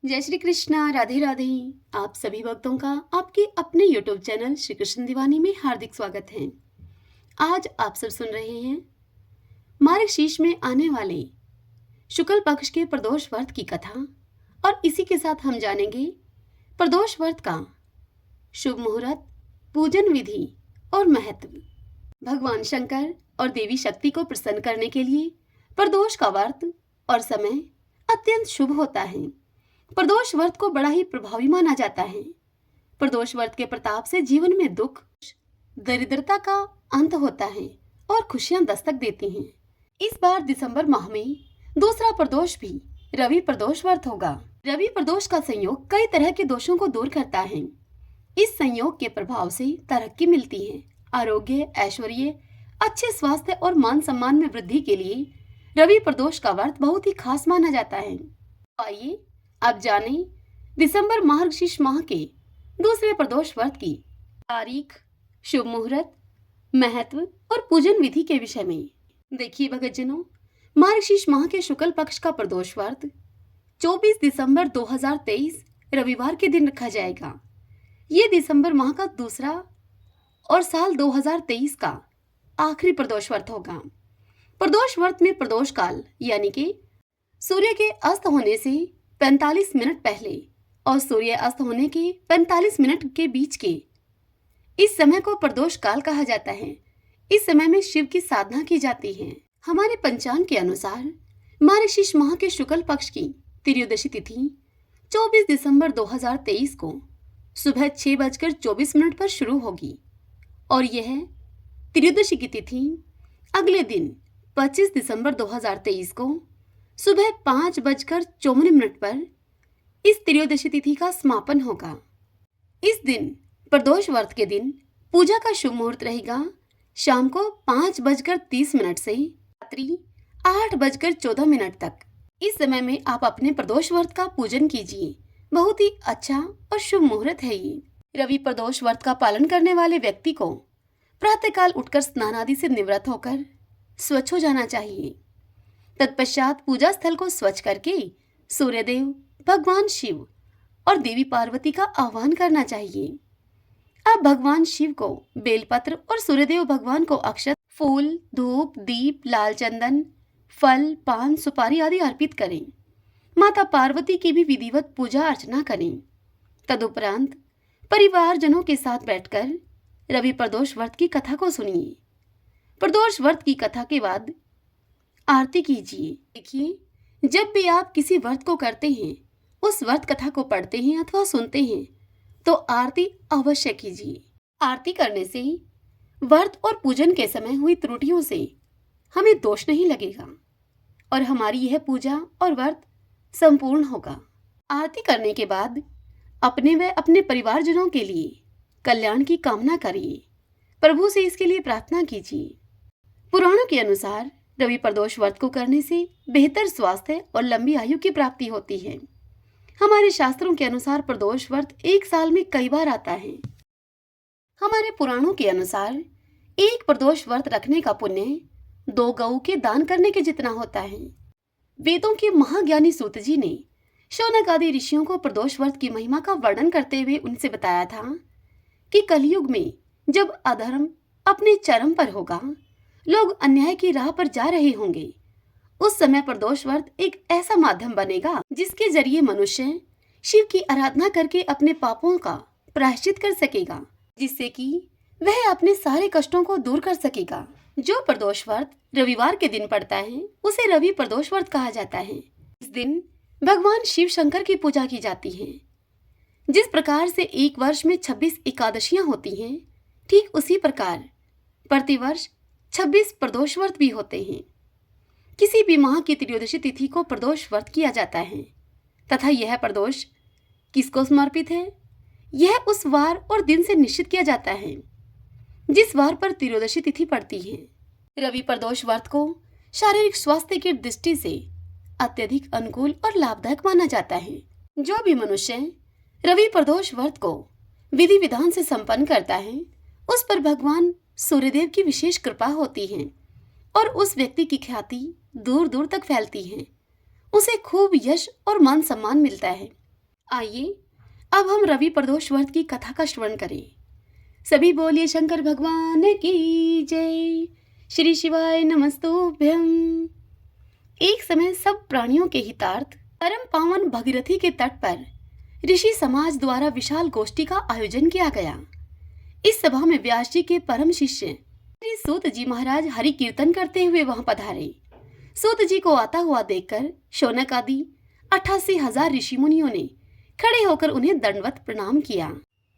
जय श्री कृष्णा, राधे राधे। आप सभी भक्तों का आपके अपने YouTube चैनल श्री कृष्ण दीवानी में हार्दिक स्वागत है। आज आप सब सुन रहे हैं मार्गशीर्ष में आने वाले शुक्ल पक्ष के प्रदोष व्रत की कथा और इसी के साथ हम जानेंगे प्रदोष व्रत का शुभ मुहूर्त, पूजन विधि और महत्व। भगवान शंकर और देवी शक्ति को प्रसन्न करने के लिए प्रदोष का व्रत और समय अत्यंत शुभ होता है। प्रदोष व्रत को बड़ा ही प्रभावी माना जाता है। प्रदोष व्रत के प्रताप से जीवन में दुख, दरिद्रता का अंत होता है और खुशियां दस्तक देती हैं। इस बार दिसंबर माह में दूसरा प्रदोष भी रवि प्रदोष व्रत होगा। रवि प्रदोष का संयोग कई तरह के दोषों को दूर करता है। इस संयोग के प्रभाव से तरक्की मिलती है। आरोग्य, ऐश्वर्य, अच्छे स्वास्थ्य और मान सम्मान में वृद्धि के लिए रवि प्रदोष का व्रत बहुत ही खास माना जाता है। आइए अब जाने दिसंबर मार्गशीर्ष माह के दूसरे प्रदोष व्रत की तारीख, शुभ मुहूर्त, महत्व और पूजन विधि के विषय में। देखिए भक्तजनों, मार्गशीर्ष माह के शुक्ल पक्ष का प्रदोष व्रत 24 दिसंबर 2023 रविवार के दिन रखा जाएगा। ये दिसंबर माह का दूसरा और साल 2023 का आखिरी प्रदोष व्रत होगा। प्रदोष व्रत में प्रदोष काल यानी कि सूर्य के अस्त होने से 45 मिनट पहले और सूर्य अस्त होने के 45 मिनट के बीच के इस समय को प्रदोष काल कहा जाता है। इस समय में शिव की साधना की जाती है। हमारे पंचांग के अनुसार मार्गशीर्ष माह के शुक्ल पक्ष की त्रयोदशी तिथि 24 दिसंबर 2023 को सुबह 6:24 पर शुरू होगी और यह त्रयोदशी की तिथि अगले दिन 25 दिसंबर 2023 को सुबह 5:54 पर इस त्रयोदशी तिथि का समापन होगा। इस दिन प्रदोष व्रत के दिन पूजा का शुभ मुहूर्त रहेगा शाम को 5:30 से रात्रि 8:14 तक। इस समय में आप अपने प्रदोष व्रत का पूजन कीजिए। बहुत ही अच्छा और शुभ मुहूर्त है ये। रवि प्रदोष व्रत का पालन करने वाले व्यक्ति को प्रातःकाल उठकर स्नान आदि से निवृत्त होकर स्वच्छ हो जाना चाहिए। तत्पश्चात पूजा स्थल को स्वच्छ करके सूर्यदेव, भगवान शिव और देवी पार्वती का आह्वान करना चाहिए। अब भगवान शिव को बेलपत्र और सूर्यदेव भगवान को अक्षत, फूल, धूप, दीप, लाल चंदन, फल, पान, सुपारी आदि अर्पित करें। माता पार्वती की भी विधिवत पूजा अर्चना करें। तदुपरांत परिवारजनों के साथ बैठकर रवि प्रदोष व्रत की कथा को सुनिए। प्रदोष व्रत की कथा के बाद आरती कीजिए। देखिए, जब भी आप किसी व्रत को करते हैं, उस व्रत कथा को पढ़ते हैं अथवा सुनते हैं तो आरती अवश्य कीजिए। आरती करने से व्रत और पूजन के समय हुई त्रुटियों से हमें दोष नहीं लगेगा और हमारी यह पूजा और व्रत संपूर्ण होगा। आरती करने के बाद अपने व अपने परिवारजनों के लिए कल्याण की कामना करिए। प्रभु से इसके लिए प्रार्थना कीजिए। पुराणों के अनुसार रवि प्रदोष व्रत को करने से बेहतर स्वास्थ्य और लंबी आयु की प्राप्ति होती है। हमारे शास्त्रों के अनुसार प्रदोष व्रत एक साल में कई बार आता है। हमारे पुराणों के अनुसार एक प्रदोष व्रत रखने का पुण्य 2 गऊ के दान करने के जितना होता है। वेदों के महाज्ञानी सूत जी ने शौनक आदि ऋषियों को प्रदोष व्रत की महिमा का वर्णन करते हुए उनसे बताया था कि कलयुग में जब अधर्म अपने चरम पर होगा, लोग अन्याय की राह पर जा रहे होंगे, उस समय प्रदोष व्रत एक ऐसा माध्यम बनेगा जिसके जरिए मनुष्य शिव की आराधना करके अपने पापों का प्रायश्चित कर सकेगा, जिससे कि वह अपने सारे कष्टों को दूर कर सकेगा। जो प्रदोष व्रत रविवार के दिन पड़ता है उसे रवि प्रदोष व्रत कहा जाता है। इस दिन भगवान शिव शंकर की पूजा की जाती है। जिस प्रकार से एक वर्ष में 26 एकादशियां होती हैं, ठीक उसी प्रकार प्रतिवर्ष 26 प्रदोष व्रत भी होते हैं। किसी भी माह की त्रयोदशी तिथि को प्रदोष व्रत किया जाता है तथा यह प्रदोष किसको समर्पित है, यह उस वार और दिन से निश्चित किया जाता है जिस वार पर त्रयोदशी तिथि पड़ती है। रवि प्रदोष व्रत को शारीरिक स्वास्थ्य की दृष्टि से अत्यधिक अनुकूल और लाभदायक माना जाता है। जो भी मनुष्य रवि प्रदोष व्रत को विधि विधान से संपन्न करता है, उस पर भगवान सूर्यदेव की विशेष कृपा होती है और उस व्यक्ति की ख्याति दूर दूर तक फैलती है। उसे खूब यश और मान सम्मान मिलता है। आइए अब हम रवि प्रदोष व्रत की कथा का श्रवण करें। सभी बोलिए शंकर भगवान की जय। श्री शिवाय नमस्तुभ्यम। एक समय सब प्राणियों के हितार्थ परम पावन भगीरथी के तट पर ऋषि समाज द्वारा विशाल गोष्ठी का आयोजन किया गया। इस सभा में व्यास जी के परम शिष्य श्री सूत जी महाराज हरि कीर्तन करते हुए वहां पधारे। सूत जी को आता हुआ देखकर शौनक आदि 88,000 ऋषि मुनियों ने खड़े होकर उन्हें दंडवत प्रणाम किया।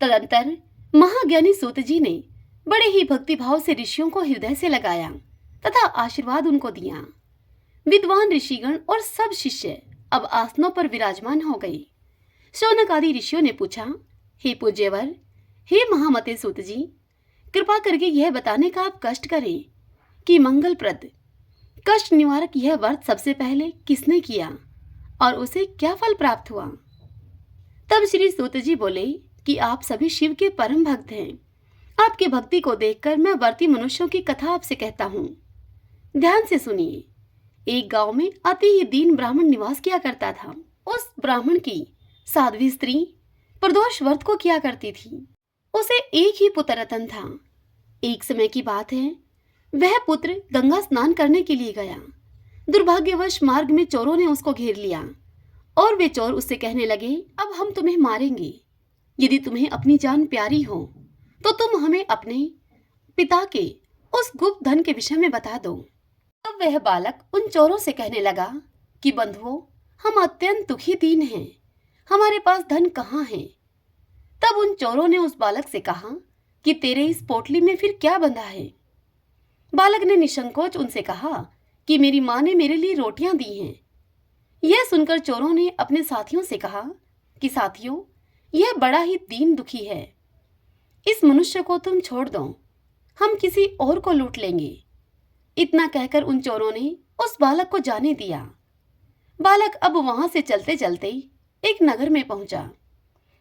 तदंतर महाज्ञानी सूत जी ने बड़े ही भक्तिभाव से ऋषियों को हृदय से लगाया तथा आशीर्वाद उनको दिया। विद्वान ऋषिगण और सब शिष्य अब आसनों पर विराजमान हो गए। शौनक आदि ऋषियों ने पूछा, हे पूज्यवर, हे महामते सूत जी, कृपा करके यह बताने का आप कष्ट करें कि मंगलप्रद कष्ट निवारक यह व्रत सबसे पहले किसने किया और उसे क्या फल प्राप्त हुआ। तब श्री सूत जी बोले कि आप सभी शिव के परम भक्त हैं। आपकी भक्ति को देखकर मैं व्रती मनुष्यों की कथा आपसे कहता हूँ। ध्यान से सुनिए। एक गांव में अति ही दीन ब्राह्मण निवास किया करता था। उस ब्राह्मण की साध्वी स्त्री प्रदोष व्रत को किया करती थी। उसे एक ही पुत्र रतन था। एक समय की बात है, वह पुत्र गंगा स्नान करने के लिए गया। दुर्भाग्यवश मार्ग में चोरों ने उसको घेर लिया और वे चोर उससे कहने लगे, अब हम तुम्हें मारेंगे। यदि तुम्हें अपनी जान प्यारी हो तो तुम हमें अपने पिता के उस गुप्त धन के विषय में बता दो। तब वह बालक उन चोरों से कहने लगा कि बंधुओं, हम अत्यंत दुखी दीन हैं, हमारे पास धन कहाँ है। तब उन चोरों ने उस बालक से कहा कि तेरे इस पोटली में फिर क्या बंधा है। बालक ने निसंकोच उनसे कहा कि मेरी माँ ने मेरे लिए रोटियां दी हैं। यह सुनकर चोरों ने अपने साथियों से कहा कि साथियों, यह बड़ा ही दीन दुखी है, इस मनुष्य को तुम छोड़ दो, हम किसी और को लूट लेंगे। इतना कहकर उन चोरों ने उस बालक को जाने दिया। बालक अब वहां से चलते चलते एक नगर में पहुंचा।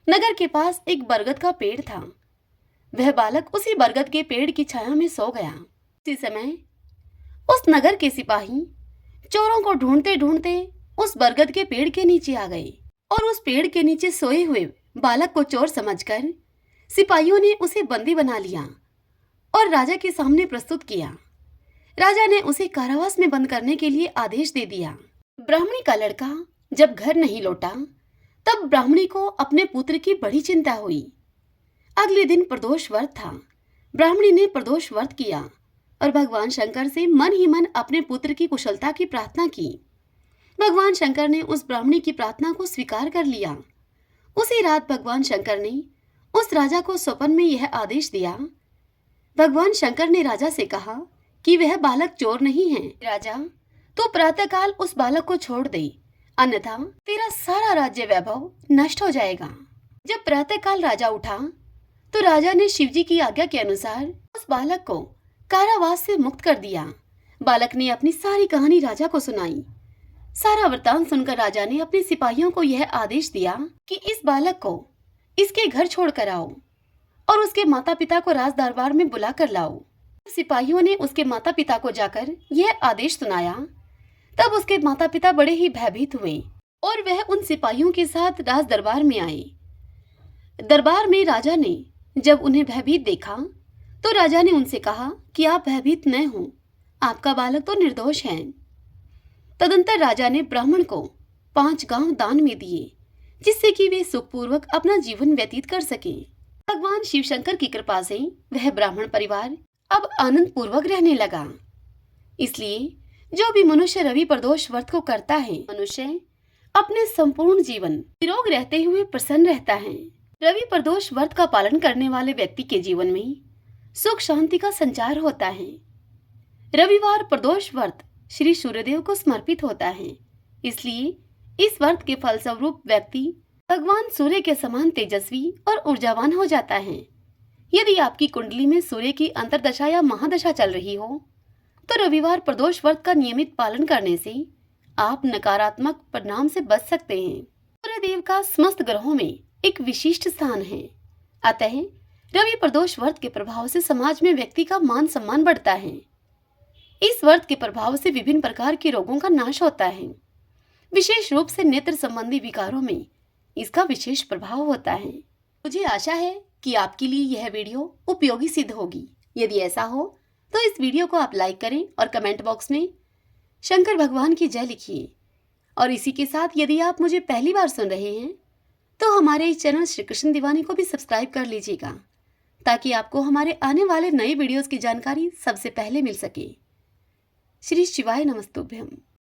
नगर के पास एक बरगद का पेड़ था। वह बालक उसी बरगद के पेड़ की छाया में सो गया। उसी समय उस नगर के सिपाही चोरों को ढूंढते ढूंढते उस बरगद के पेड़ के नीचे आ गए और उस पेड़ के नीचे सोए हुए बालक को चोर समझकर सिपाहियों ने उसे बंदी बना लिया और राजा के सामने प्रस्तुत किया। राजा ने उसे कारावास में बंद करने के लिए आदेश दे दिया। ब्राह्मणी का लड़का जब घर नहीं लौटा तब ब्राह्मणी को अपने पुत्र की बड़ी चिंता हुई। अगले दिन प्रदोष व्रत था। ब्राह्मणी ने प्रदोष व्रत किया और भगवान शंकर से मन ही मन अपने पुत्र की कुशलता की प्रार्थना की। भगवान शंकर ने उस ब्राह्मणी की प्रार्थना को स्वीकार कर लिया। उसी रात भगवान शंकर ने उस राजा को स्वप्न में यह आदेश दिया। भगवान शंकर ने राजा से कहा कि वह बालक चोर नहीं है। राजा, तो प्रातःकाल उस बालक को छोड़ दे, अन्यथा तेरा सारा राज्य वैभव नष्ट हो जाएगा। जब प्रातःकाल राजा उठा तो राजा ने शिवजी की आज्ञा के अनुसार उस बालक को कारावास से मुक्त कर दिया। बालक ने अपनी सारी कहानी राजा को सुनाई। सारा वृतांत सुनकर राजा ने अपने सिपाहियों को यह आदेश दिया कि इस बालक को इसके घर छोड़कर आओ और उसके माता पिता को राज दरबार में बुला कर लाओ। सिपाहियों ने उसके माता पिता को जाकर यह आदेश सुनाया। तब उसके माता पिता बड़े ही भयभीत हुए और वह उन सिपाहियों के साथ राज दरबार में आए। दरबार में राजा ने जब उन्हें भयभीत देखा तो राजा ने उनसे कहा कि आप भयभीत न हो, आपका बालक तो निर्दोष है। तदंतर राजा ने ब्राह्मण को 5 गांव दान में दिए जिससे कि वे सुखपूर्वक अपना जीवन व्यतीत कर सके। भगवान शिव शंकर की कृपा से वह ब्राह्मण परिवार अब आनंद पूर्वक रहने लगा। इसलिए जो भी मनुष्य रवि प्रदोष व्रत को करता है, मनुष्य अपने संपूर्ण जीवन निरोग रहते हुए प्रसन्न रहता है। रवि प्रदोष व्रत का पालन करने वाले व्यक्ति के जीवन में सुख शांति का संचार होता है। रविवार प्रदोष व्रत श्री सूर्यदेव को समर्पित होता है। इसलिए इस व्रत के फलस्वरूप व्यक्ति भगवान सूर्य के समान तेजस्वी और ऊर्जावान हो जाता है। यदि आपकी कुंडली में सूर्य की अंतर्दशा या महादशा चल रही हो तो रविवार प्रदोष व्रत का नियमित पालन करने से आप नकारात्मक परिणाम से बच सकते हैं। सूर्यदेव का समस्त ग्रहों में एक विशिष्ट स्थान है। अतः रवि प्रदोष व्रत के प्रभाव से समाज में व्यक्ति का मान सम्मान बढ़ता है। इस व्रत के प्रभाव से विभिन्न प्रकार के रोगों का नाश होता है। विशेष रूप से नेत्र संबंधी विकारों में इसका विशेष प्रभाव होता है। मुझे आशा है कि आपके लिए यह वीडियो उपयोगी सिद्ध होगी। यदि ऐसा हो तो इस वीडियो को आप लाइक करें और कमेंट बॉक्स में शंकर भगवान की जय लिखिए। और इसी के साथ यदि आप मुझे पहली बार सुन रहे हैं तो हमारे इस चैनल श्री कृष्ण दीवानी को भी सब्सक्राइब कर लीजिएगा, ताकि आपको हमारे आने वाले नए वीडियोस की जानकारी सबसे पहले मिल सके। श्री शिवाय नमस्तुभ्यम।